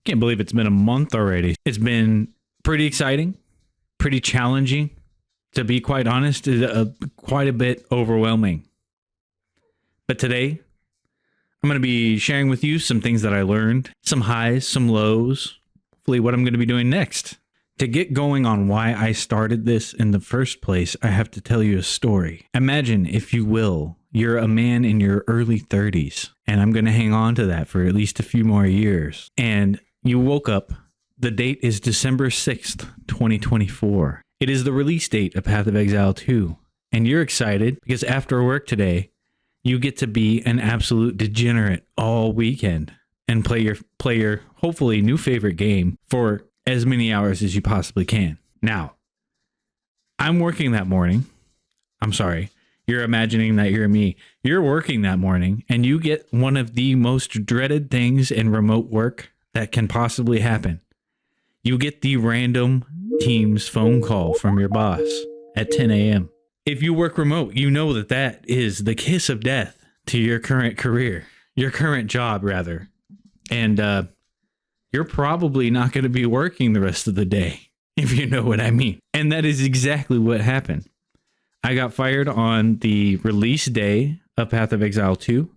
Can't believe it's been a month already. It's been pretty exciting, pretty challenging. To be quite honest, quite a bit overwhelming. But today, I'm going to be sharing with you some things that I learned, some highs, some lows, hopefully what I'm going to be doing next. To get going on why I started this in the first place, I have to tell you a story. Imagine, if you will, you're a man in your early 30s, and I'm going to hang on to that for at least a few more years. And you woke up, the date is December 6th, 2024. It is the release date of Path of Exile 2, and you're excited because after work today, you get to be an absolute degenerate all weekend and play your hopefully new favorite game for as many hours as you possibly can. Now, I'm working that morning. I'm sorry. You're imagining that you're me. You're working that morning and you get one of the most dreaded things in remote work that can possibly happen. You get the random Teams phone call from your boss at 10 a.m. If you work remote, you know that that is the kiss of death to your current career, your current job, rather. And you're probably not going to be working the rest of the day, if you know what I mean. And that is exactly what happened. I got fired on the release day of Path of Exile 2,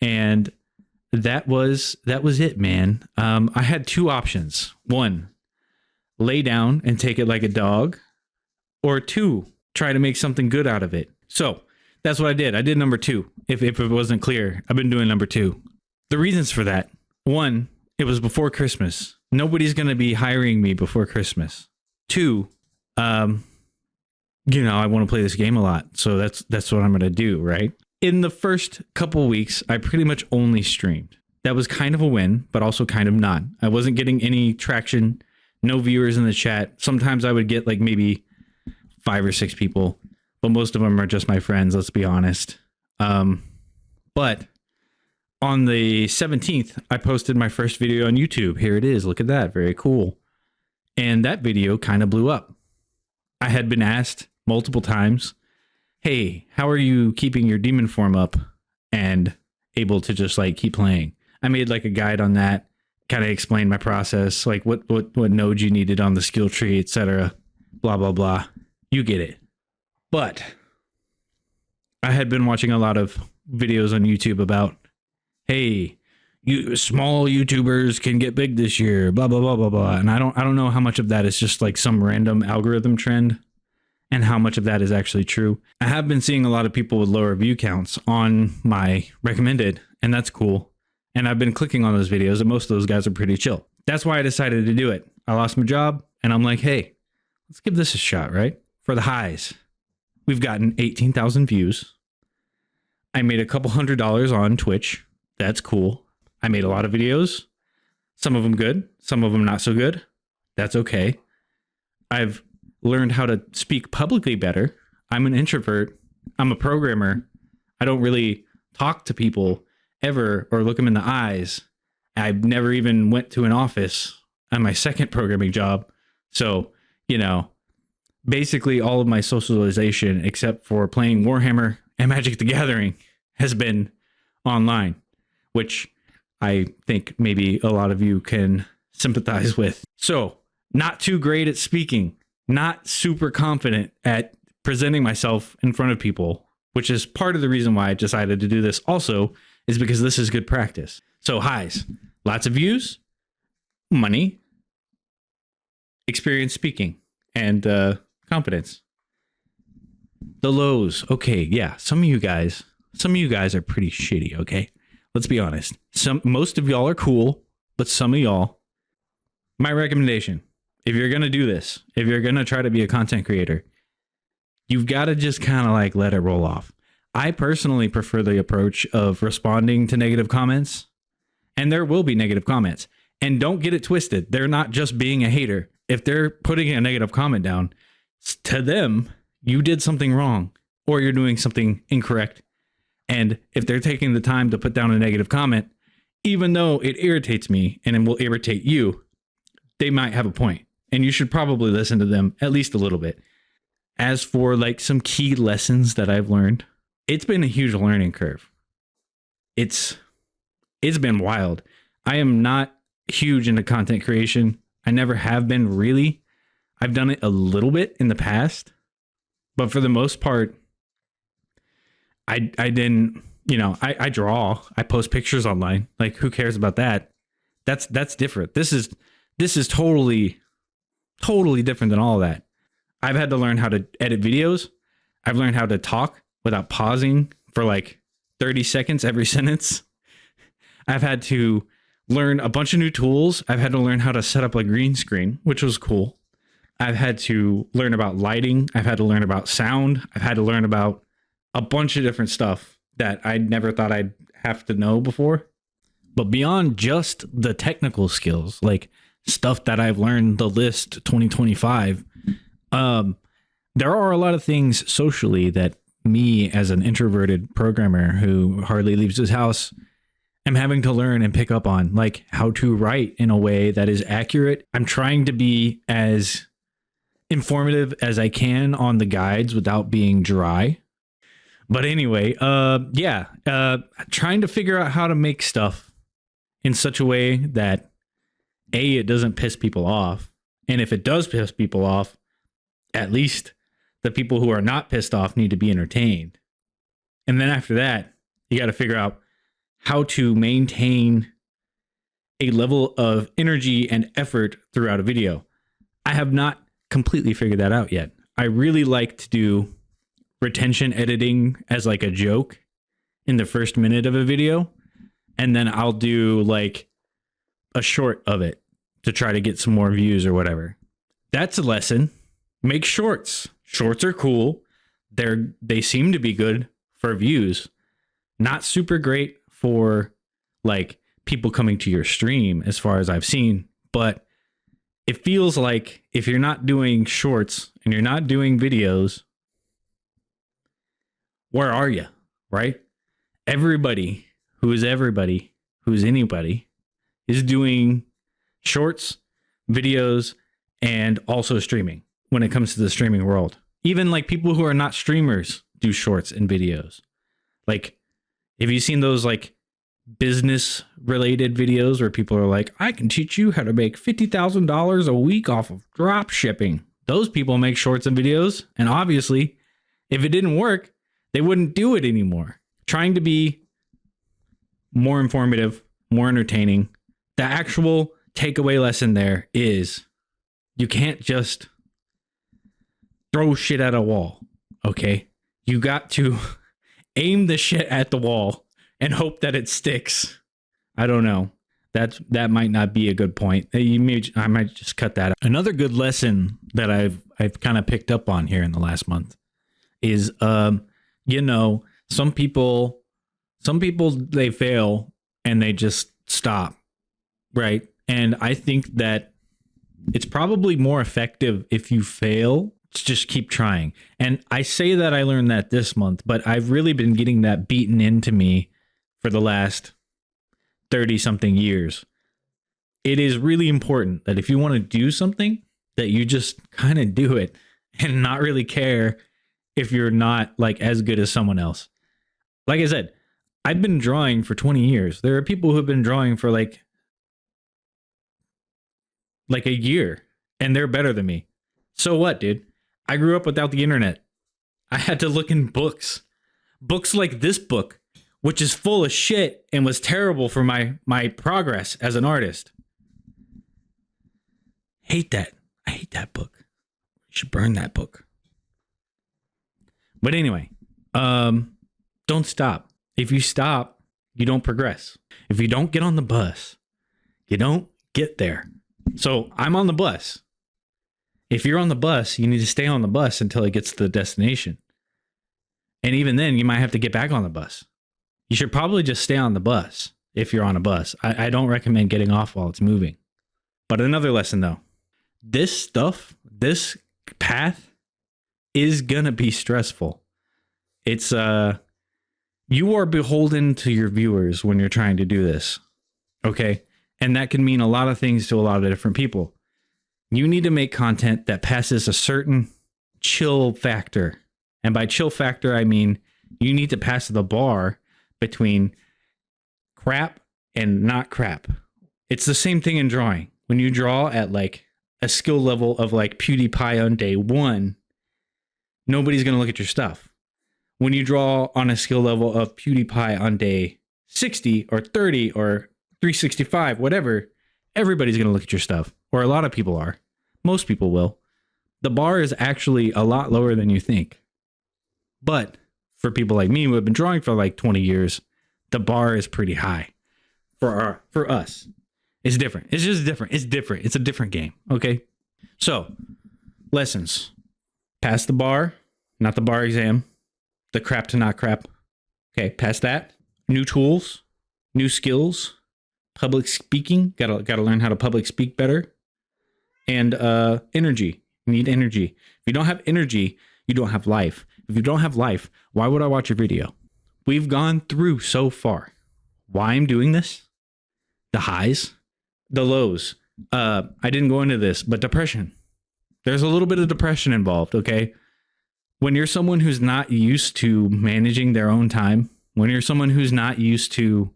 and that was it, man. I had two options. One, lay down and take it like a dog, or two, try to make something good out of it. So that's what I did. I did number two. If it wasn't clear, I've been doing number two. The reasons for that: one, it was before Christmas. Nobody's going to be hiring me before Christmas. Two, I want to play this game a lot. So that's what I'm going to do, right? In the first couple weeks, I pretty much only streamed. That was kind of a win, but also kind of not. I wasn't getting any traction, no viewers in the chat. Sometimes I would get like maybe 5 or 6 people, but most of them are just my friends, let's be honest. But on the 17th, I posted my first video on YouTube. Here it is. Look at that. Very cool. And that video kind of blew up. I had been asked multiple times, hey, how are you keeping your demon form up and able to just like keep playing? I made like a guide on that, kind of explained my process, like what nodes you needed on the skill tree, etc. Blah, blah, blah. You get it. But I had been watching a lot of videos on YouTube about, hey, you small YouTubers can get big this year, blah, blah, blah, blah, blah. And I don't know how much of that is just like some random algorithm trend and how much of that is actually true. I have been seeing a lot of people with lower view counts on my recommended, and that's cool. And I've been clicking on those videos, and most of those guys are pretty chill. That's why I decided to do it. I lost my job, and I'm like, hey, let's give this a shot, right? For the highs. We've gotten 18,000 views. I made a couple $100 on Twitch. That's cool. I made a lot of videos. Some of them good, some of them not so good. That's okay. I've learned how to speak publicly better. I'm an introvert. I'm a programmer. I don't really talk to people ever or look them in the eyes. I've never even went to an office on my second programming job. So, basically all of my socialization, except for playing Warhammer and Magic the Gathering, has been online, which I think maybe a lot of you can sympathize with. So, not too great at speaking, not super confident at presenting myself in front of people, which is part of the reason why I decided to do this also, is because this is good practice. So highs, lots of views, money, experience speaking, and confidence. The lows, okay, yeah, some of you guys are pretty shitty, okay? Let's be honest. Most of y'all are cool, but some of y'all, my recommendation, if you're going to do this, if you're going to try to be a content creator, you've got to just kind of like let it roll off. I personally prefer the approach of responding to negative comments, and there will be negative comments. And don't get it twisted. They're not just being a hater. If they're putting a negative comment down, to them, you did something wrong or you're doing something incorrect. And if they're taking the time to put down a negative comment, even though it irritates me and it will irritate you, they might have a point. And you should probably listen to them at least a little bit. As for like some key lessons that I've learned, it's been a huge learning curve. It's been wild. I am not huge into content creation. I never have been really. I've done it a little bit in the past, but for the most part, I didn't, I draw, I post pictures online. Like, who cares about that? That's different. This is totally different than all of that. I've had to learn how to edit videos. I've learned how to talk without pausing for like 30 seconds every sentence. I've had to learn a bunch of new tools. I've had to learn how to set up a green screen, which was cool. I've had to learn about lighting. I've had to learn about sound. I've had to learn about a bunch of different stuff that I never thought I'd have to know before. But beyond just the technical skills, like stuff that I've learned, the list 2025, there are a lot of things socially that me as an introverted programmer who hardly leaves his house am having to learn and pick up on, like how to write in a way that is accurate. I'm trying to be as informative as I can on the guides without being dry. But anyway, trying to figure out how to make stuff in such a way that it doesn't piss people off. And if it does piss people off, at least the people who are not pissed off need to be entertained. And then after that, you got to figure out how to maintain a level of energy and effort throughout a video. I have not completely figured that out yet. I really like to do retention editing as like a joke in the first minute of a video. And then I'll do like a short of it to try to get some more views or whatever. That's a lesson. Make shorts. Shorts are cool. They seem to be good for views. Not super great for like people coming to your stream as far as I've seen, but it feels like if you're not doing shorts and you're not doing videos, where are you? Right? Everybody who's anybody is doing shorts, videos, and also streaming when it comes to the streaming world. Even like people who are not streamers do shorts and videos. Like, have you seen those like business related videos where people are like, I can teach you how to make $50,000 a week off of drop shipping? Those people make shorts and videos. And obviously, if it didn't work, they wouldn't do it anymore. Trying to be more informative, more entertaining. The actual takeaway lesson there is you can't just throw shit at a wall. Okay. You got to aim the shit at the wall and hope that it sticks. I don't know. That might not be a good point. I might just cut that out. Another good lesson that I've kind of picked up on here in the last month is, some people they fail and they just stop, right? And I think that it's probably more effective if you fail to just keep trying. And I say that I learned that this month, but I've really been getting that beaten into me for the last 30 something years. It is really important that if you want to do something, that you just kind of do it and not really care if you're not like as good as someone else. Like I said, I've been drawing for 20 years. There are people who have been drawing for like a year and they're better than me. So what, dude? I grew up without the internet. I had to look in books like this book, which is full of shit and was terrible for my progress as an artist. Hate that. I hate that book. You should burn that book. But anyway, don't stop. If you stop, you don't progress. If you don't get on the bus, you don't get there. So I'm on the bus. If you're on the bus, you need to stay on the bus until it gets to the destination. And even then, you might have to get back on the bus. You should probably just stay on the bus if you're on a bus. I don't recommend getting off while it's moving. But another lesson, though. This path is going to be stressful. It's, you are beholden to your viewers when you're trying to do this. Okay? And that can mean a lot of things to a lot of different people. You need to make content that passes a certain chill factor. And by chill factor, I mean you need to pass the bar between crap and not crap. It's the same thing in drawing. When you draw at like a skill level of like PewDiePie on day 1, nobody's going to look at your stuff. When you draw on a skill level of PewDiePie on day 60 or 30 or 365, whatever, everybody's going to look at your stuff, or a lot of people are. Most people will. The bar is actually a lot lower than you think. But for people like me who have been drawing for like 20 years, the bar is pretty high for us. It's different. It's just different. It's different. It's a different game. Okay. So lessons: pass the bar, not the bar exam, the crap to not crap. Okay. Pass that. New tools, new skills, public speaking. Gotta learn how to public speak better. And energy. You need energy. If you don't have energy, you don't have life. If you don't have life, why would I watch your video? We've gone through so far why I'm doing this, the highs, the lows. I didn't go into this, but depression. There's a little bit of depression involved, okay? When you're someone who's not used to managing their own time, when you're someone who's not used to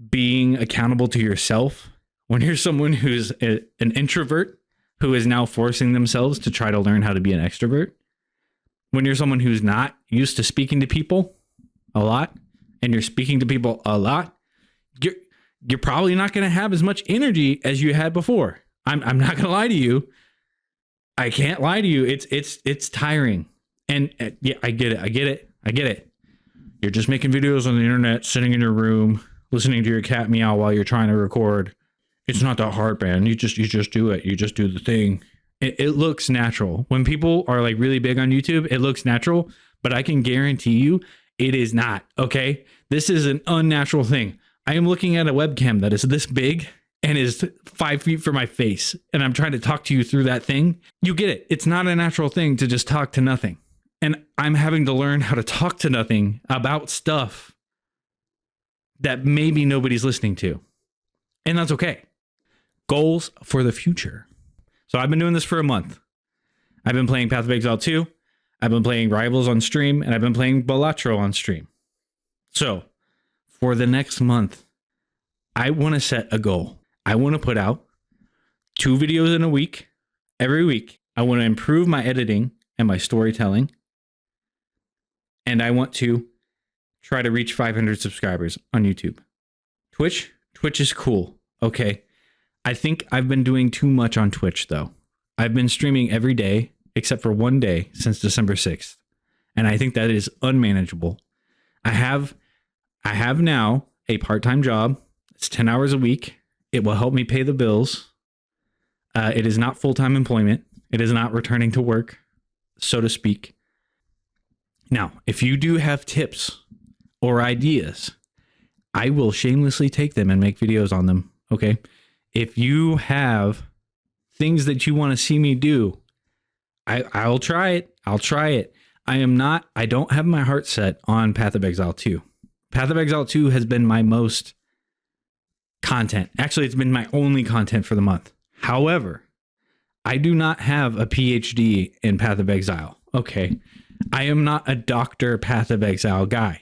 being accountable to yourself, when you're someone who's an introvert who is now forcing themselves to try to learn how to be an extrovert, when you're someone who's not used to speaking to people a lot, and you're speaking to people a lot, you're probably not going to have as much energy as you had before. I'm not going to lie to you. I can't lie to you. It's tiring. And yeah, I get it. You're just making videos on the internet, sitting in your room, listening to your cat meow while you're trying to record. It's not that hard, man. You just do it. You just do the thing. It looks natural. When people are like really big on YouTube, it looks natural, but I can guarantee you it is not. Okay. This is an unnatural thing. I am looking at a webcam that is this big and is 5 feet from my face, and I'm trying to talk to you through that thing. You get it. It's not a natural thing to just talk to nothing. And I'm having to learn how to talk to nothing about stuff that maybe nobody's listening to. And that's okay. Goals for the future. So I've been doing this for a month. I've been playing Path of Exile 2. I've been playing Rivals on stream, and I've been playing Balatro on stream. So for the next month, I want to set a goal. I want to put out 2 videos in a week, every week. I want to improve my editing and my storytelling. And I want to try to reach 500 subscribers on YouTube. Twitch is cool. Okay. I think I've been doing too much on Twitch though. I've been streaming every day except for one day since December 6th. And I think that is unmanageable. I have now a part-time job. It's 10 hours a week. It will help me pay the bills. It is not full-time employment. It is not returning to work, so to speak. Now, if you do have tips or ideas, I will shamelessly take them and make videos on them. Okay. If you have things that you want to see me do, I'll try it. I'll try it. I don't have my heart set on Path of Exile 2. Path of Exile 2 has been my most content. Actually, it's been my only content for the month. However, I do not have a PhD in Path of Exile. Okay. I am not a Dr. Path of Exile guy.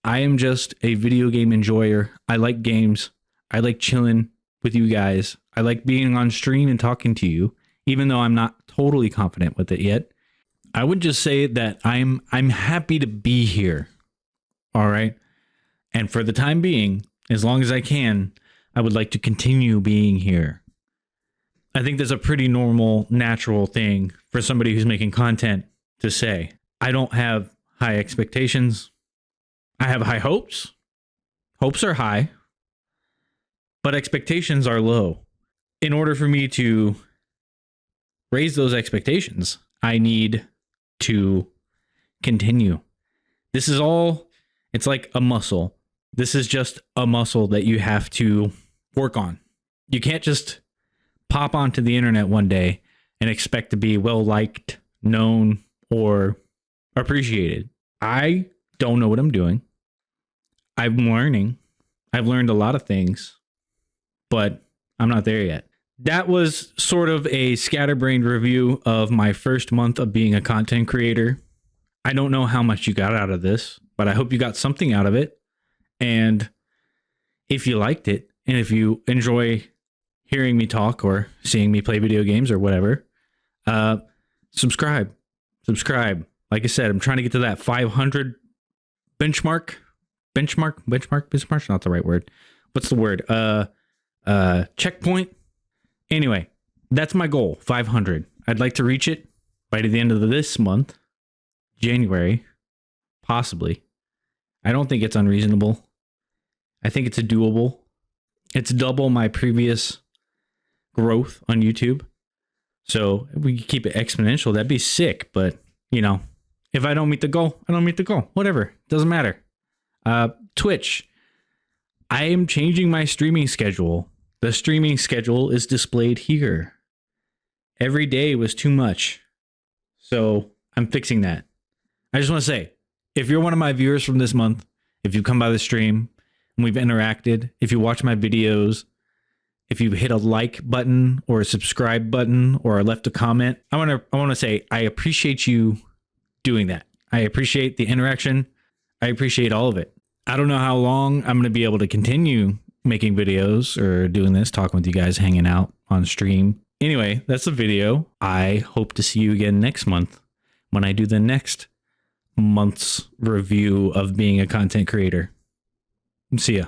I am just a video game enjoyer. I like games. I like chilling with you guys. I like being on stream and talking to you, even though I'm not totally confident with it yet. I would just say that I'm happy to be here. All right. And for the time being, as long as I can, I would like to continue being here. I think that's a pretty normal, natural thing for somebody who's making content to say. I don't have high expectations. I have high hopes. Hopes are high, but expectations are low. In order for me to raise those expectations, I need to continue. This is all, it's like a muscle. This is just a muscle that you have to work on. You can't just pop onto the internet one day and expect to be well liked, known, or appreciated. I don't know what I'm doing. I'm learning. I've learned a lot of things, but I'm not there yet. That was sort of a scatterbrained review of my first month of being a content creator. I don't know how much you got out of this, but I hope you got something out of it. And if you liked it, And if you enjoy hearing me talk or seeing me play video games or whatever, subscribe. Like I said, I'm trying to get to that 500 benchmark. Benchmark's not the right word. What's the word? Checkpoint. Anyway, that's my goal, 500. I'd like to reach it by the end of this month, January, possibly. I don't think it's unreasonable. I think it's doable. It's double my previous growth on YouTube. So if we could keep it exponential, that'd be sick. But, you know, if I don't meet the goal, I don't meet the goal. Whatever. Doesn't matter. Twitch. I am changing my streaming schedule. The streaming schedule is displayed here. Every day was too much. So I'm fixing that. I just want to say, if you're one of my viewers from this month, if you come by the stream and we've interacted, if you watch my videos, if you hit a like button or a subscribe button or left a comment, I want to say I appreciate you doing that. I appreciate the interaction. I appreciate all of it. I don't know how long I'm going to be able to continue making videos or doing this, talking with you guys, hanging out on stream. Anyway, that's the video. I hope to see you again next month when I do the next month's review of being a content creator. See ya.